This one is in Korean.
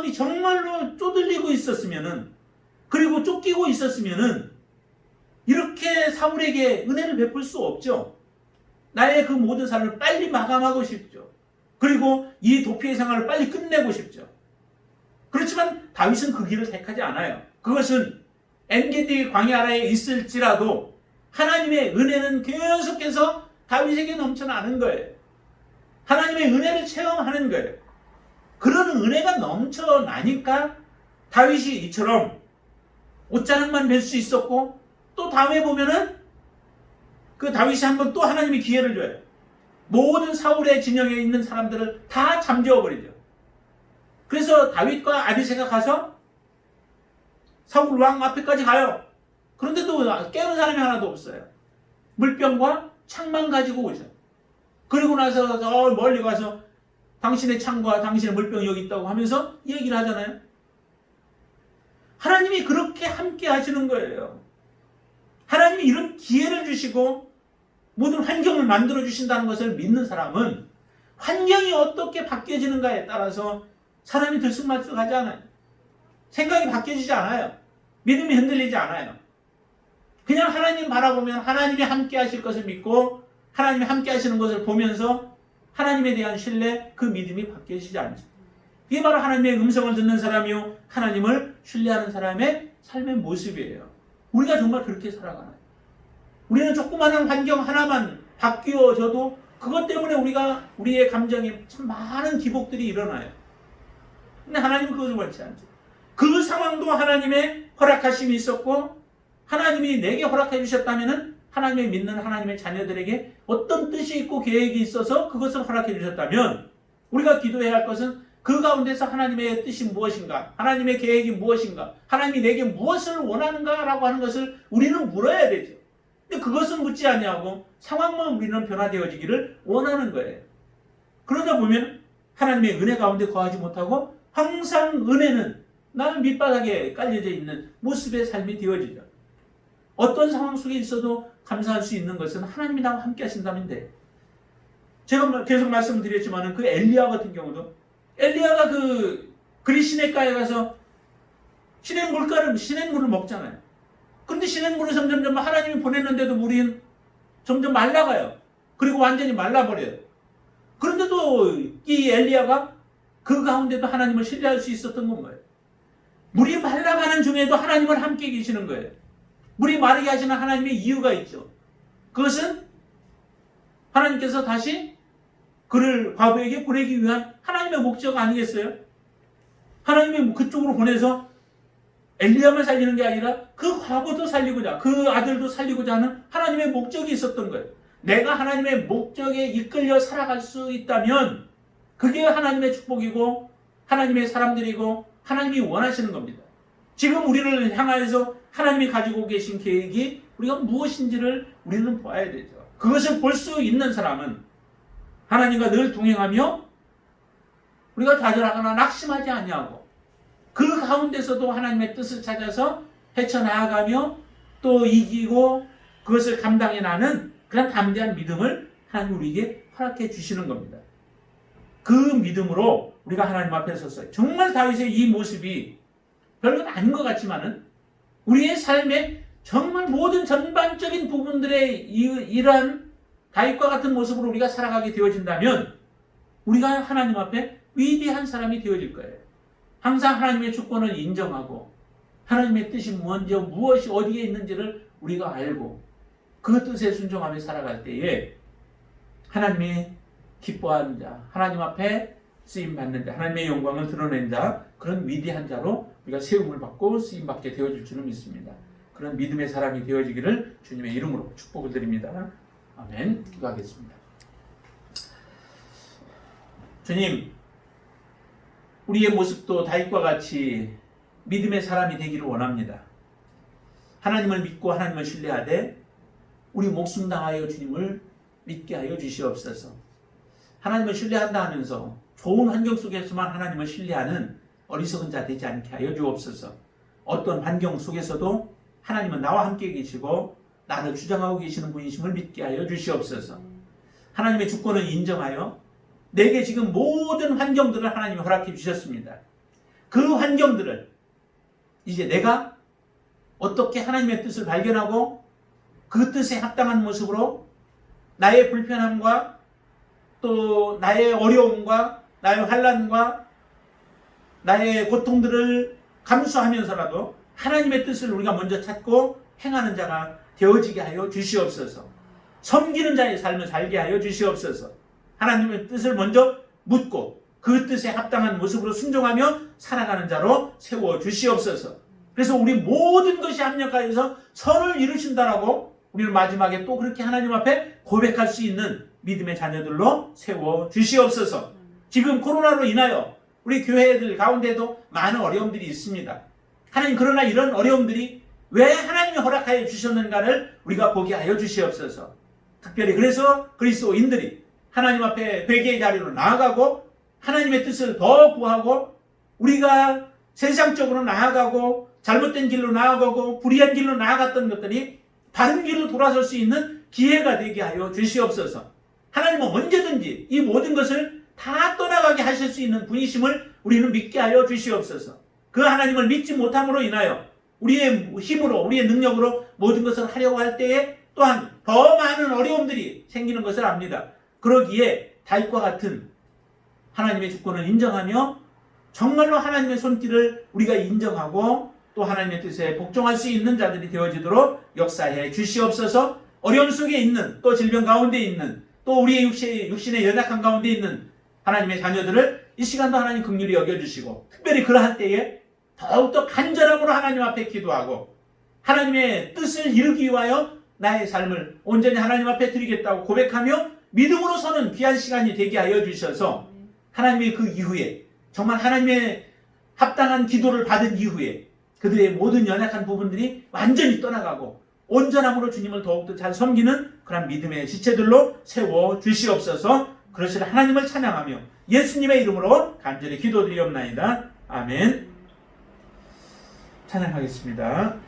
마음이 정말로 쪼들리고 있었으면은, 그리고 쫓기고 있었으면은 이렇게 사울에게 은혜를 베풀 수 없죠. 나의 그 모든 삶을 빨리 마감하고 싶죠. 그리고 이 도피의 생활을 빨리 끝내고 싶죠. 그렇지만 다윗은 그 길을 택하지 않아요. 그것은 엔게디 광야에 있을지라도 하나님의 은혜는 계속해서 다윗에게 넘쳐나는 거예요. 하나님의 은혜를 체험하는 거예요. 그런 은혜가 넘쳐나니까 다윗이 이처럼 옷자락만 뵐 수 있었고, 또 다음에 보면은 그 다윗이 한번 또 하나님이 기회를 줘요. 모든 사울의 진영에 있는 사람들을 다 잠재워버리죠. 그래서 다윗과 아비새가 가서 사울 왕 앞에까지 가요. 그런데도 깨우는 사람이 하나도 없어요. 물병과 창만 가지고 오죠. 그리고 나서 저 멀리 가서 당신의 창과 당신의 물병이 여기 있다고 하면서 얘기를 하잖아요. 하나님이 그렇게 함께 하시는 거예요. 하나님이 이런 기회를 주시고 모든 환경을 만들어 주신다는 것을 믿는 사람은 환경이 어떻게 바뀌어지는가에 따라서 사람이 들쑥날쑥하지 않아요. 생각이 바뀌어지지 않아요. 믿음이 흔들리지 않아요. 그냥 하나님 바라보면 하나님이 함께 하실 것을 믿고 하나님이 함께 하시는 것을 보면서 하나님에 대한 신뢰, 그 믿음이 바뀌어지지 않죠. 이게 바로 하나님의 음성을 듣는 사람이요, 하나님을 신뢰하는 사람의 삶의 모습이에요. 우리가 정말 그렇게 살아가나요? 우리는 조그마한 환경 하나만 바뀌어져도 그것 때문에 우리의 감정에 참 많은 기복들이 일어나요. 근데 하나님은 그것을 원치 않죠. 그 상황도 하나님의 허락하심이 있었고, 하나님이 내게 허락해 주셨다면은 하나님을 믿는 하나님의 자녀들에게 어떤 뜻이 있고 계획이 있어서 그것을 허락해 주셨다면, 우리가 기도해야 할 것은 그 가운데서 하나님의 뜻이 무엇인가, 하나님의 계획이 무엇인가, 하나님이 내게 무엇을 원하는가 라고 하는 것을 우리는 물어야 되죠. 근데 그것은 묻지 않냐고 상황만 우리는 변화되어지기를 원하는 거예요. 그러다 보면 하나님의 은혜 가운데 거하지 못하고 항상 은혜는 나는 밑바닥에 깔려져 있는 모습의 삶이 되어지죠. 어떤 상황 속에 있어도 감사할 수 있는 것은 하나님이 나와 함께 하신다면 돼. 제가 계속 말씀드렸지만 그 엘리야 같은 경우도, 엘리야가 그 그리시네가에 가서 시냇물을 먹잖아요. 그런데 시냇물을 점점 하나님이 보냈는데도 물이 점점 말라가요. 그리고 완전히 말라버려요. 그런데도 이 엘리야가 그 가운데도 하나님을 신뢰할 수 있었던 건가요? 물이 말라가는 중에도 하나님을 함께 계시는 거예요. 물이 마르게 하시는 하나님의 이유가 있죠. 그것은 하나님께서 다시 그를 과부에게 보내기 위한 하나님의 목적 아니겠어요? 하나님이 그쪽으로 보내서 엘리야만 살리는 게 아니라 그 과부도 살리고자, 그 아들도 살리고자 하는 하나님의 목적이 있었던 거예요. 내가 하나님의 목적에 이끌려 살아갈 수 있다면 그게 하나님의 축복이고 하나님의 사람들이고 하나님이 원하시는 겁니다. 지금 우리를 향하여서 하나님이 가지고 계신 계획이 우리가 무엇인지를 우리는 봐야 되죠. 그것을 볼 수 있는 사람은 하나님과 늘 동행하며 우리가 좌절하거나 낙심하지 아니하고 그 가운데서도 하나님의 뜻을 찾아서 헤쳐나가며 또 이기고 그것을 감당해 나는 그런 담대한 믿음을 하나님 우리에게 허락해 주시는 겁니다. 그 믿음으로 우리가 하나님 앞에 섰어요. 정말 다윗의 이 모습이 별것 아닌 것 같지만은 우리의 삶의 정말 모든 전반적인 부분들의 이러한 다윗과 같은 모습으로 우리가 살아가게 되어진다면 우리가 하나님 앞에 위대한 사람이 되어질 거예요. 항상 하나님의 주권을 인정하고 하나님의 뜻이 무엇이 어디에 있는지를 우리가 알고 그 뜻에 순종하며 살아갈 때에 하나님이 기뻐하는 자, 하나님 앞에 쓰임받는 자, 하나님의 영광을 드러낸 자, 그런 위대한 자로 우리가 세움을 받고 쓰임받게 되어질 줄은 믿습니다. 그런 믿음의 사람이 되어지기를 주님의 이름으로 축복을 드립니다. 아멘. 기도하겠습니다. 주님, 우리의 모습도 다윗과 같이 믿음의 사람이 되기를 원합니다. 하나님을 믿고 하나님을 신뢰하되 우리 목숨 당하여 주님을 믿게 하여 주시옵소서. 하나님을 신뢰한다 하면서 좋은 환경 속에서만 하나님을 신뢰하는 어리석은 자 되지 않게 하여 주옵소서. 어떤 환경 속에서도 하나님은 나와 함께 계시고 나를 주장하고 계시는 분이심을 믿게 하여 주시옵소서. 하나님의 주권을 인정하여 내게 지금 모든 환경들을 하나님이 허락해 주셨습니다. 그 환경들을 이제 내가 어떻게 하나님의 뜻을 발견하고 그 뜻에 합당한 모습으로 나의 불편함과 또 나의 어려움과 나의 환난과 나의 고통들을 감수하면서라도 하나님의 뜻을 우리가 먼저 찾고 행하는 자가 되어지게 하여 주시옵소서. 섬기는 자의 삶을 살게 하여 주시옵소서. 하나님의 뜻을 먼저 묻고 그 뜻에 합당한 모습으로 순종하며 살아가는 자로 세워 주시옵소서. 그래서 우리 모든 것이 합력하여서 선을 이루신다라고 우리는 마지막에 또 그렇게 하나님 앞에 고백할 수 있는 믿음의 자녀들로 세워 주시옵소서. 지금 코로나로 인하여 우리 교회들 가운데도 많은 어려움들이 있습니다. 하나님, 그러나 이런 어려움들이 왜 하나님이 허락하여 주셨는가를 우리가 보게 하여 주시옵소서. 특별히 그래서 그리스도인들이 하나님 앞에 회개의 자리로 나아가고 하나님의 뜻을 더 구하고 우리가 세상적으로 나아가고 잘못된 길로 나아가고 불의한 길로 나아갔던 것들이 바른 길로 돌아설 수 있는 기회가 되게 하여 주시옵소서. 하나님은 언제든지 이 모든 것을 다 떠나가게 하실 수 있는 분이심을 우리는 믿게 하여 주시옵소서. 그 하나님을 믿지 못함으로 인하여 우리의 힘으로 우리의 능력으로 모든 것을 하려고 할 때에 또한 더 많은 어려움들이 생기는 것을 압니다. 그러기에 다윗과 같은 하나님의 주권을 인정하며 정말로 하나님의 손길을 우리가 인정하고 또 하나님의 뜻에 복종할 수 있는 자들이 되어지도록 역사해 주시옵소서. 어려움 속에 있는 또 질병 가운데 있는 또 우리의 육신의 연약한 가운데 있는 하나님의 자녀들을 이 시간도 하나님 긍휼히 여겨주시고 특별히 그러할 때에 더욱더 간절함으로 하나님 앞에 기도하고 하나님의 뜻을 이루기 위하여 나의 삶을 온전히 하나님 앞에 드리겠다고 고백하며 믿음으로 서는 귀한 시간이 되게 하여 주셔서 하나님의 그 이후에 정말 하나님의 합당한 기도를 받은 이후에 그들의 모든 연약한 부분들이 완전히 떠나가고 온전함으로 주님을 더욱더 잘 섬기는 그런 믿음의 지체들로 세워 주시옵소서. 그러실 하나님을 찬양하며 예수님의 이름으로 간절히 기도드리옵나이다. 아멘. 찬양하겠습니다.